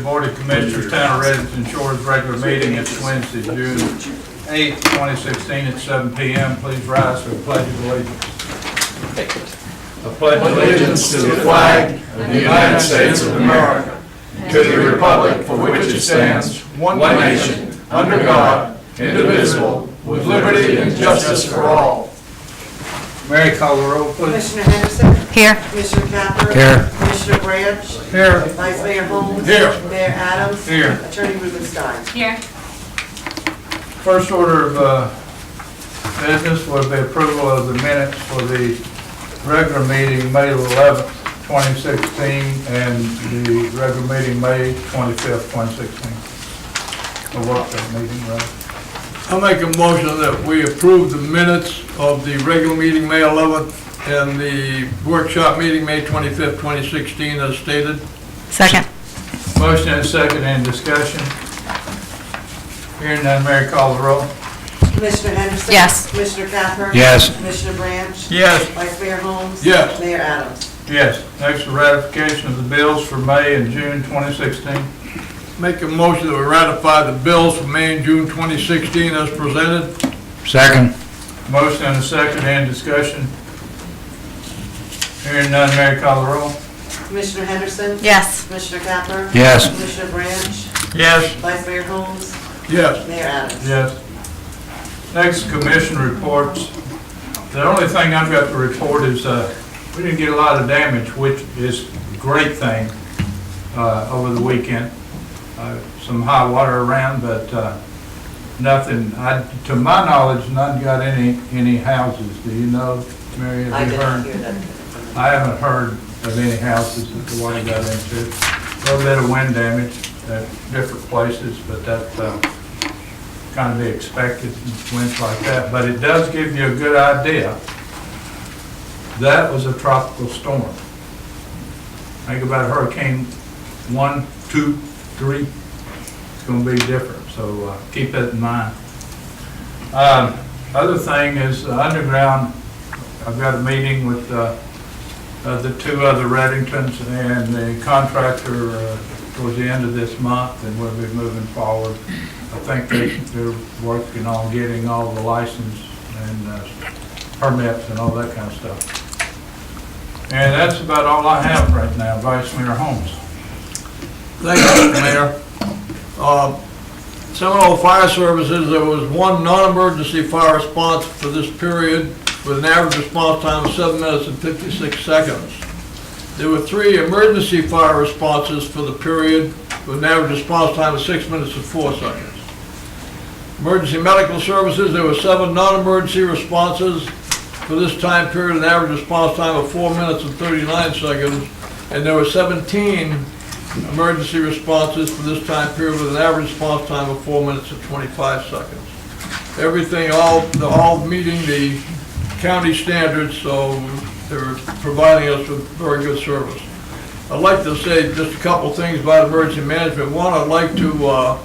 Board of Commissioners, Town of Reddington Shores, regular meeting. It's Wednesday, June 8th, 2016 at 7 p.m. Please rise for the Pledge of Allegiance. I pledge Allegiance to the flag of the United States of America, to the republic for which it stands, one nation, under God, indivisible, with liberty and justice for all. Mary, call the roll, please. Commissioner Henderson? Here. Commissioner Capper? Here. Commissioner Branch? Here. Vice Mayor Holmes? Here. Mayor Adams? Here. Attorney Rubenstein? Here. First order of business was the approval of the minutes for the regular meeting, May 11th, 2016, and the regular meeting, May 25th, 2016. A workshop meeting, right? I'll make a motion that we approve the minutes of the regular meeting, May 11th, and the workshop meeting, May 25th, 2016, as stated. Second. Motion and second, and discussion. Hearing none, Mary, call the roll. Commissioner Henderson? Yes. Commissioner Capper? Yes. Commissioner Branch? Yes. Vice Mayor Holmes? Yes. Mayor Adams? Yes. Next, ratification of the bills for May and June 2016. Make a motion that we ratify the bills for May and June 2016 as presented. Second. Motion and a second, and discussion. Hearing none, Mary, call the roll. Commissioner Henderson? Yes. Commissioner Capper? Yes. Commissioner Branch? Yes. Vice Mayor Holmes? Yes. Mayor Adams? Yes. Next, commission reports. The only thing I've got to report is we didn't get a lot of damage, which is a great thing over the weekend. Some high water around, but nothing, to my knowledge, none got any houses. Do you know, Mary? I Have you did not heard? hear that. I haven't heard of any houses that the water got into. A little bit of wind damage at different places, but that's kind of be expected in winds like that. But it does give you a good idea. That was a tropical storm. Think about Hurricane 1, 2, 3. It's going to be different, so keep that in mind. Other thing is underground. I've got a meeting with the two other Reddingtons and the contractor towards the end of this month, and we'll be moving forward. I think they're working on getting all the license and permits and all that kind of stuff. And that's about all I have right now, Vice Mayor Holmes. Thank you, Mr. Mayor. Seminole Fire Services, there was one non-emergency fire response for this period with an average response time of 7 minutes and 56 seconds. There were 3 emergency fire responses for the period with an average response time of 6 minutes and 4 seconds. Emergency medical services, there were 7 non-emergency responses for this time period, an average response time of 4 minutes and 39 seconds. And there were 17 emergency responses for this time period with an average response time of 4 minutes and 25 seconds. Everything, all meeting the county standards, so they're providing us with very good service. I'd like to say just a couple things about emergency management. One, I'd like to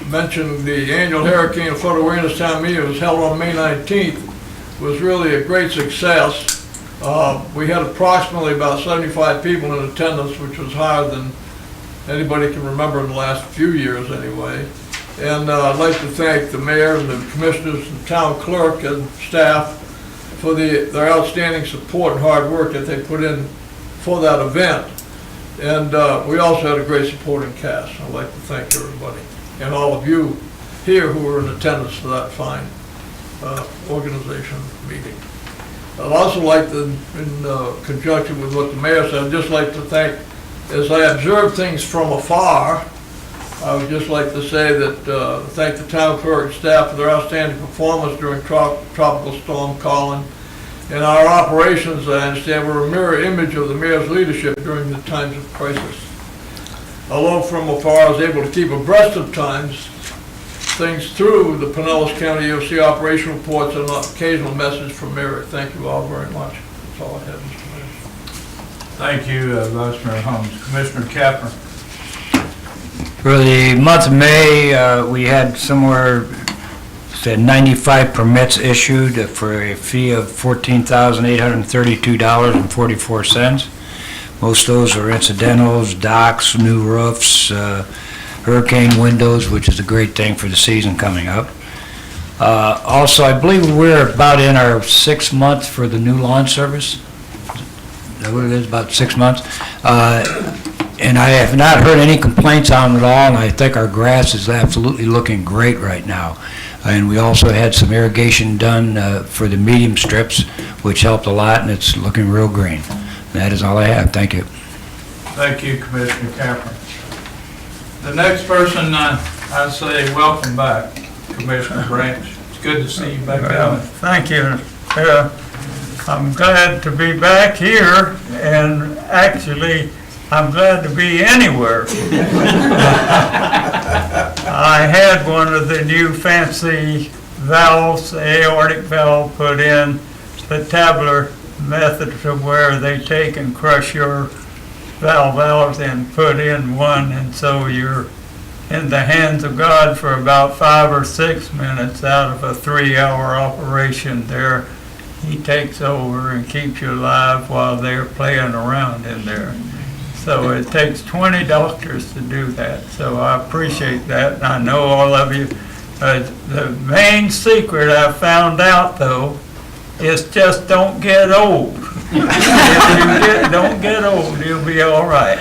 mention the annual Hurricane Flood Awareness Town meeting. It was held on May 19th. It was really a great success. We had approximately about 75 people in attendance, which was higher than anybody can remember in the last few years anyway. And I'd like to thank the mayor and the commissioners and town clerk and staff for their outstanding support and hard work that they put in for that event. And we also had a great supporting cast. I'd like to thank everybody and all of you here who were in attendance for that fine organization meeting. I'd also like to, in conjunction with what the mayor said, I'd just like to thank, as I observe things from afar, I would just like to say that, thank the town clerk and staff for their outstanding performance during Tropical Storm Colin. And our operations, I understand, were a mirror image of the mayor's leadership during the times of crisis. Although from afar I was able to keep abreast of things through the Pinellas County EOC operation reports and an occasional message from Mary. Thank you all very much. That's all I have, Mr. Mayor. Thank you, Vice Mayor Holmes. Commissioner Capper. For the month of May, we had somewhere, said 95 permits issued for a fee of $14,832.44. Most of those are incidentals, docks, new roofs, hurricane windows, which is a great thing for the season coming up. Also, I believe we're about in our 6 months for the new lawn service. Is that what it is, about 6 months? And I have not heard any complaints on it at all, and I think our grass is absolutely looking great right now. And we also had some irrigation done for the medium strips, which helped a lot, and it's looking real green. That is all I have. Thank you. Thank you, Commissioner Capron. The next person, I say welcome back, Commissioner Branch. It's good to see you back Well, down. thank you. I'm glad to be back here, and actually, I'm glad to be anywhere. I had one of the new fancy valves, the aortic valve, put in, the tabular method to where they take and crush your valves and put in one, and so you're in the hands of God for about 5 or 6 minutes out of a 3-hour operation there. He takes over and keeps you alive while they're playing around in there. So it takes 20 doctors to do that, so I appreciate that, and I know all of you. The main secret I found out, though, is just don't get old. If you don't get old, you'll be all right.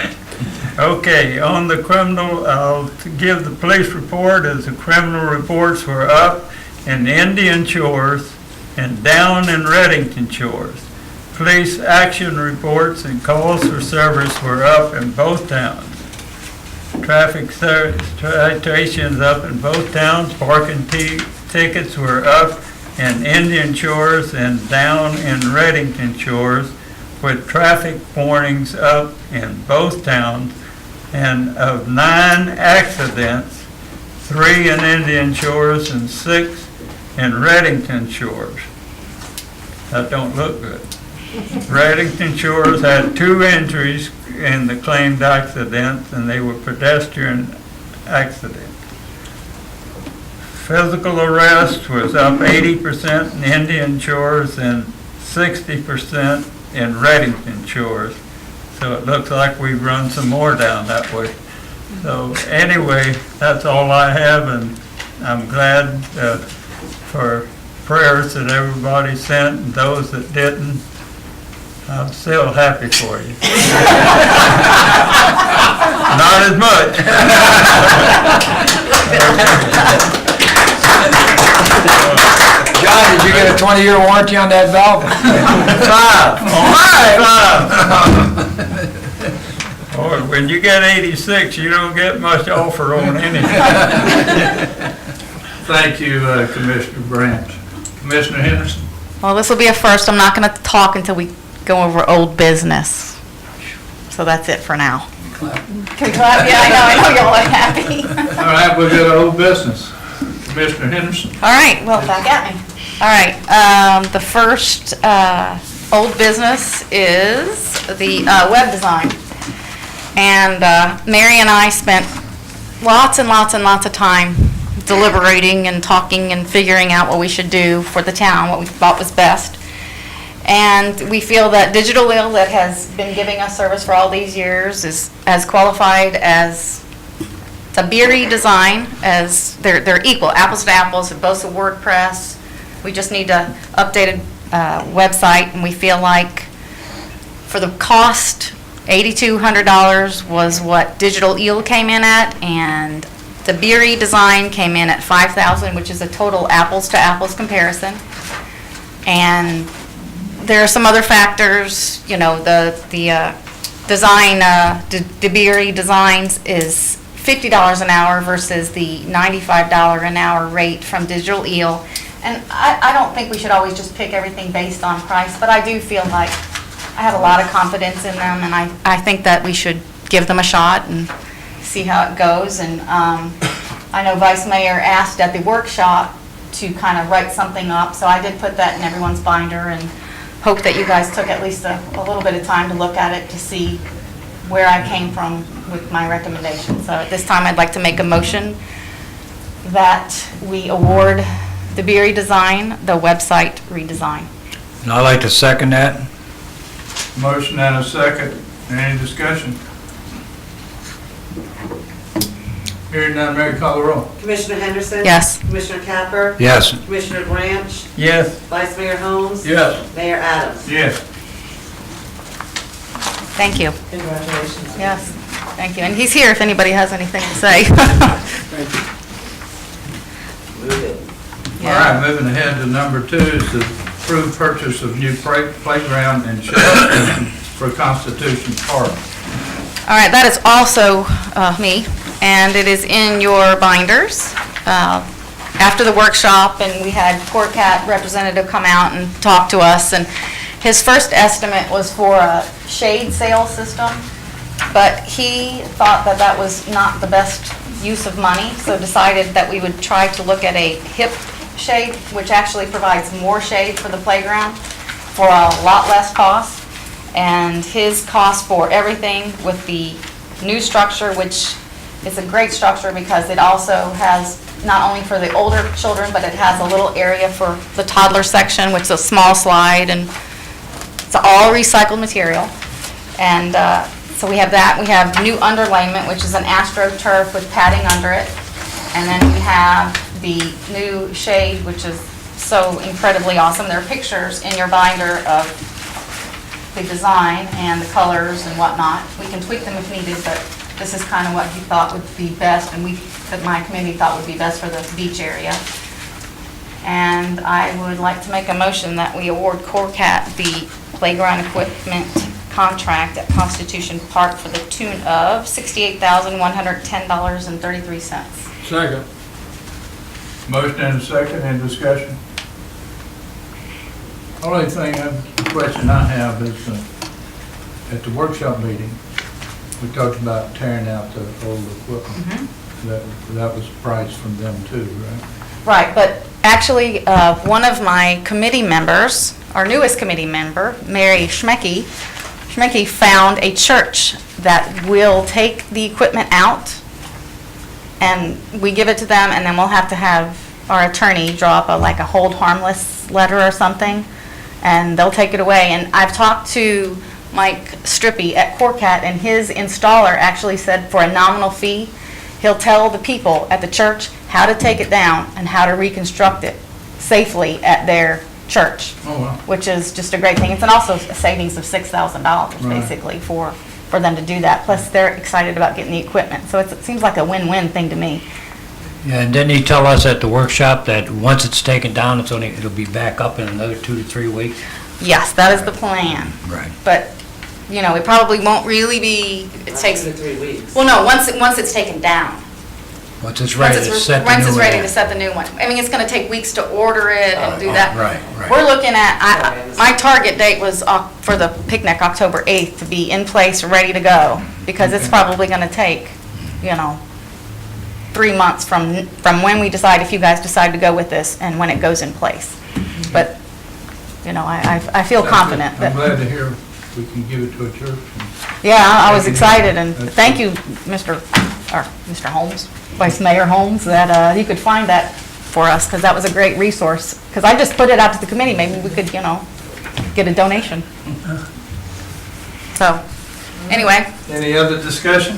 Okay, on the criminal, I'll give the police report as the criminal reports were up in Indian Shores and down in Reddington Shores. Police action reports and calls for service were up in both towns. Traffic citations up in both towns. Parking tickets were up in Indian Shores and down in Reddington Shores, with traffic warnings up in both towns. And of 9 accidents, 3 in Indian Shores and 6 in Reddington Shores. That don't look good. Reddington Shores had 2 injuries in the claimed accidents, and they were pedestrian accidents. Physical arrest was up 80% in Indian Shores and 60% in Reddington Shores. So it looks like we've run some more down that way. So anyway, that's all I have, and I'm glad for prayers that everybody sent, and those that didn't, I'm still happy for you. Not as much. John, did you get a 20-year warranty on that valve? 5. Boy, when you get 86, you don't get much offer on anything. Thank you, Commissioner Branch. Commissioner Henderson? Well, this will be a first. I'm not going to talk until we go over old business. So that's it for now. Can we clap? Yeah, I know you're all happy. All right, we'll go to old business. Commissioner Henderson? All right, well, back at me. All right, the first old business is the web design. And Mary and I spent lots and lots and lots of time deliberating and talking and figuring out what we should do for the town, what we thought was best. And we feel that Digital Wheel, that has been giving us service for all these years, is as qualified as Tabiri Design, as they're equal, apples to apples, it boasts a WordPress. We just need a updated website, and we feel like for the cost, $8,200 was what Digital Eel came in at, and Tabiri Design came in at $5,000, which is a total apples to apples comparison. And there are some other factors, you know, the design, Tabiri Designs is $50 an hour versus the $95 an hour rate from Digital Eel. And I don't think we should always just pick everything based on price, but I do feel like I have a lot of confidence in them, and I think that we should give them a shot and see how it goes. And I know Vice Mayor asked at the workshop to kind of write something up, so I did put that in everyone's binder, and hope that you guys took at least a little bit of time to look at it to see where I came from with my recommendation. So at this time, I'd like to make a motion that we award the Tabiri Design the website redesign. And I'd like to second that. Motion and a second. Any discussion? Hearing none, Mary, call the roll. Commissioner Henderson? Yes. Commissioner Capper? Yes. Commissioner Branch? Yes. Vice Mayor Holmes? Yes. Mayor Adams? Yes. Thank you. Congratulations. Yes, thank you. And he's here if anybody has anything to say. All right, moving ahead to number 2 is the approved purchase of new playground and shade station for Constitution Park. All right, that is also me, and it is in your binders. After the workshop, and we had Cat representative come out and talk to us, and his first estimate was for a shade sail system, but he thought that that was not the best use of money, so decided that we would try to look at a hip shade, which actually provides more shade for the playground for a lot less cost. And his cost for everything with the new structure, which is a great structure because it also has not only for the older children, but it has a little area for the toddler section, which is a small slide, and it's all recycled material. And so we have that. We have new underlayment, which is an AstroTurf with padding under it. And then we have the new shade, which is so incredibly awesome. There are pictures in your binder of the design and the colors and whatnot. We can tweak them if needed, but this is kind of what he thought would be best, and that my committee thought would be best for the beach area. And I would like to make a motion that we award Cat the playground equipment contract at Constitution Park for the tune of $68,110.33. Second. Motion and a second, any discussion? Only question I have is, at the workshop meeting, we talked about tearing out the old equipment. That was priced from them too, right? Right, but actually, one of my committee members, our newest committee member, Mary Schmecky found a church that will take the equipment out, and we give it to them, and then we'll have to have our attorney draw up a hold harmless letter or something, and they'll take it away. And I've talked to Mike Strippy at Cat, and his installer actually said for a nominal fee, he'll tell the people at the church how to take it down and how to reconstruct it safely at their church, Oh, wow. which is just a great thing. It's also a savings of $6,000 Right. basically for them to do that. Plus, they're excited about getting the equipment. So it seems like a win-win thing to me. Yeah, and didn't he tell us at the workshop that once it's taken down, it'll be back up in another 2 to 3 weeks? Yes, that is the plan. Right. But, it probably won't really be, it takes, 2 to 3 weeks. well, no, once it's taken down. Once it's ready to set the new one. Once it's ready in. to set the new one. I mean, it's going to take weeks to order it and do that. Right. We're looking at, my target date was for the picnic, October 8th, to be in place, ready to go, because it's probably going to take, 3 months from when we decide, if you guys decide to go with this, and when it goes in place. But, I feel confident I'm that, glad to hear we can give it to a church. yeah, I was Thank you. excited, and That's thank you, Mr. Holmes, Vice Mayor Holmes, that he could find that for us, because that was a great resource. Because I just put it out to the committee, maybe we could, get a donation. So, anyway, Any other discussion?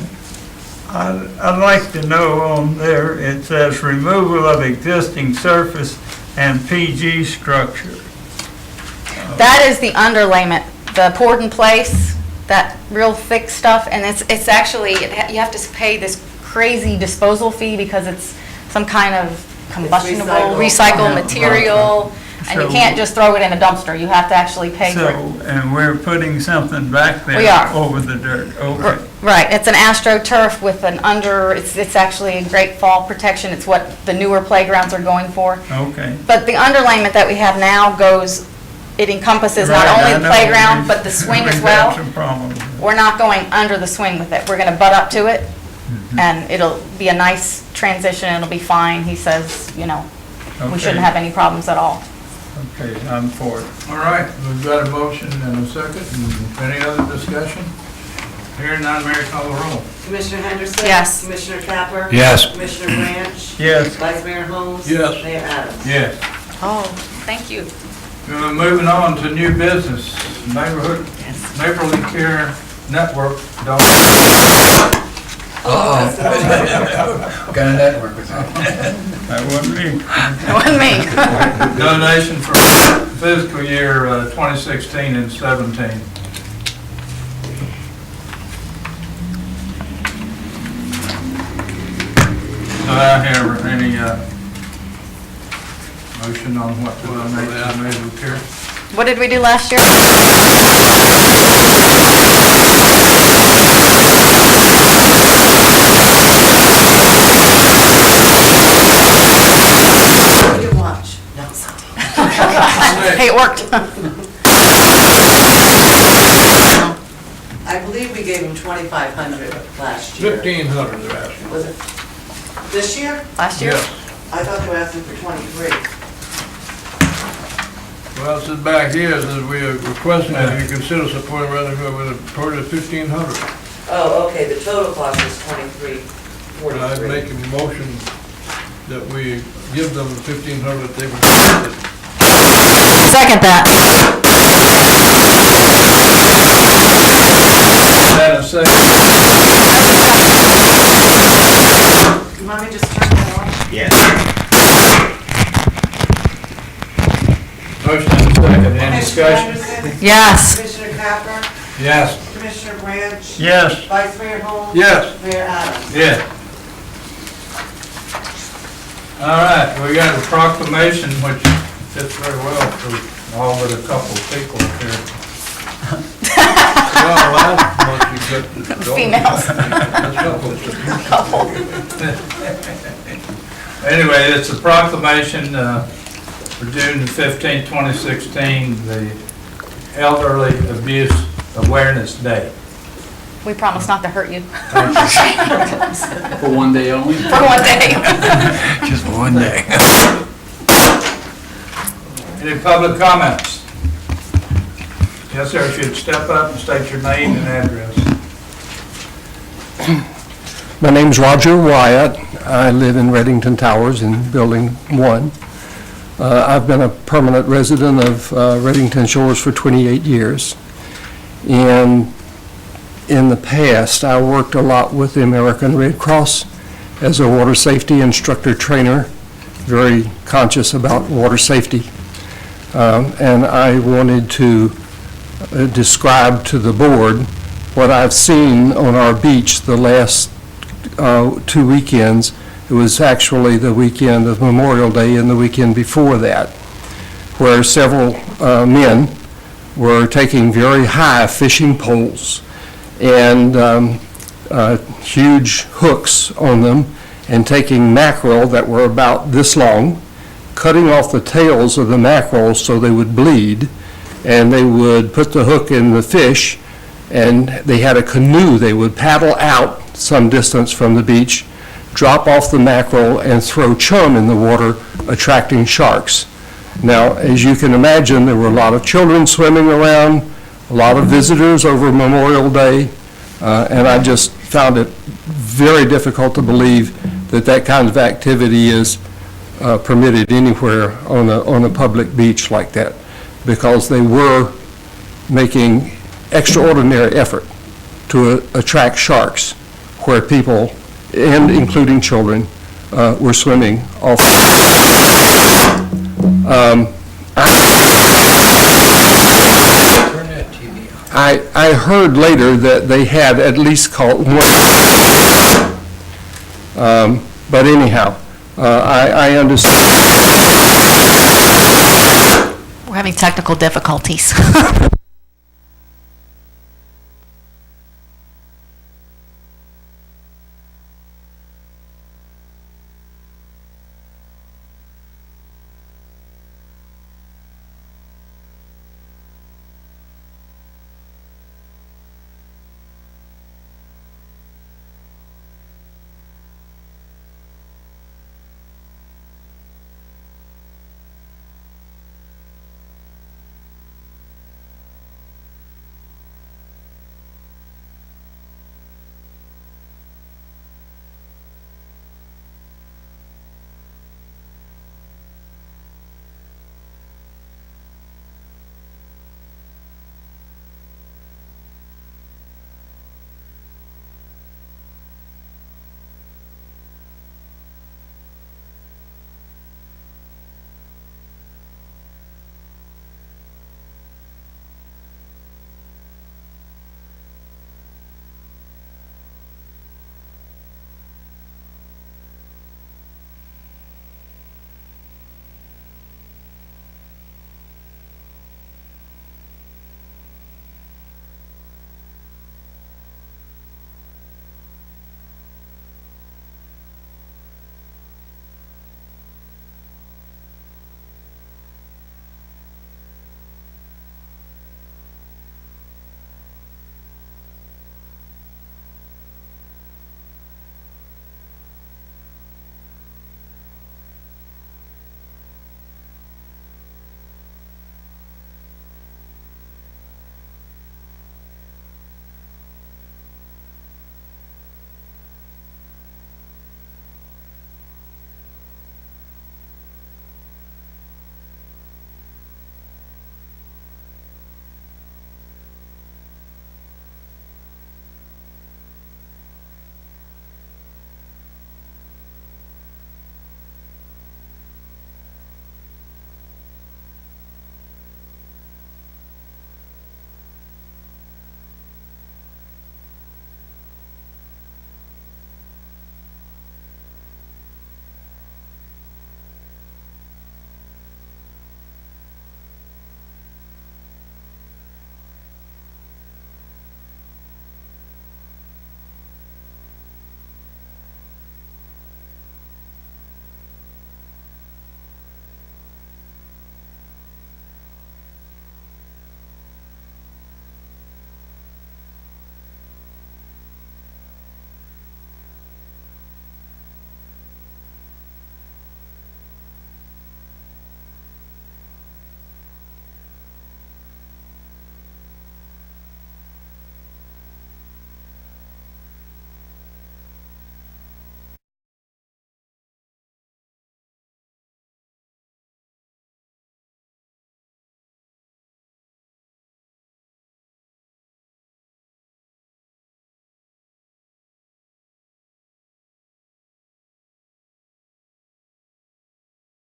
I'd like to know on there, it says removal of existing surface and PG structure. that is the underlayment, the poured in place, that real thick stuff, and it's actually, you have to pay this crazy disposal fee because it's some kind of combustible, recycled material, and you So- can't just throw it in a dumpster, you have to actually pay for it. So, and we're putting something back there. We are. Over the dirt, okay. Right, it's an AstroTurf with it's actually a great fall protection, it's what the newer playgrounds are going for. Okay. But the underlayment that we have now it encompasses Right, not I only the know. playground, but the swing as We've well. had some problems. We're not going under the swing with it. We're going to butt up to it, and it'll be a nice transition, it'll be fine. He says, we shouldn't Okay. have any problems at all. Okay, I'm for it. All right, we've got a motion and a second. Any other discussion? Hearing none, Mary, call the roll. Commissioner Henderson? Yes. Commissioner Capper? Yes. Commissioner Branch? Yes. Vice Mayor Holmes? Yes. Mayor Adams? Yes. Oh, thank you. Moving on to new business, neighborly care Network don't. What kind of network was that? That wasn't me. It wasn't me. Donation for fiscal year 2016 and 17. Do I have any motion on what to donate to medical care? What did we do last year? What do you watch? No, Hey, it worked. I believe we gave him 2,500 last year. 1,500 they're asking. Was it this year? Last year? Yes. I thought they were asking for 23. Well, it says back here, it says we are requesting that you consider supporting resolution with a total of 1,500. Oh, okay, the total cost is I'd 23.43. make a motion that we give them the 1,500 that they would. Second that. That a second? You want me to just turn that on? Motion and second, any Commissioner discussion? Henderson? Yes. Commissioner Capper? Yes. Commissioner Branch? Yes. Vice Mayor Holmes? Yes. Mayor Adams? Yeah. All right, we got a proclamation which fits very well for all but a couple of people here. Well, last month you got the. Females. Anyway, it's a proclamation for June the 15th, 2016, the Elderly Abuse Awareness Day. We promise not to hurt you. For one day only? For one day. Just for one day. Any public comments? Yes, sir, if you'd step up and state your name and address. My name's Roger Wyatt. I live in Reddington Towers in Building 1. I've been a permanent resident of Reddington Shores for 28 years. And in the past, I worked a lot with the American Red Cross as a water safety instructor trainer, very conscious about water safety. And I wanted to describe to the board what I've seen on our beach the last 2 weekends. It was actually the weekend of Memorial Day and the weekend before that, where several men were taking very high fishing poles and huge hooks on them and taking mackerel that were about this long, cutting off the tails of the mackerel so they would bleed, and they would put the hook in the fish, and they had a canoe. They would paddle out some distance from the beach, drop off the mackerel, and throw chum in the water, attracting sharks. Now, as you can imagine, there were a lot of children swimming around, a lot of visitors over Memorial Day, and I just found it very difficult to believe that that kind of activity is permitted anywhere on a public beach like that, because they were making extraordinary effort to attract sharks where people, and including children, were swimming off. I heard later that they had at least caught one. But anyhow, I understand. We're having technical difficulties.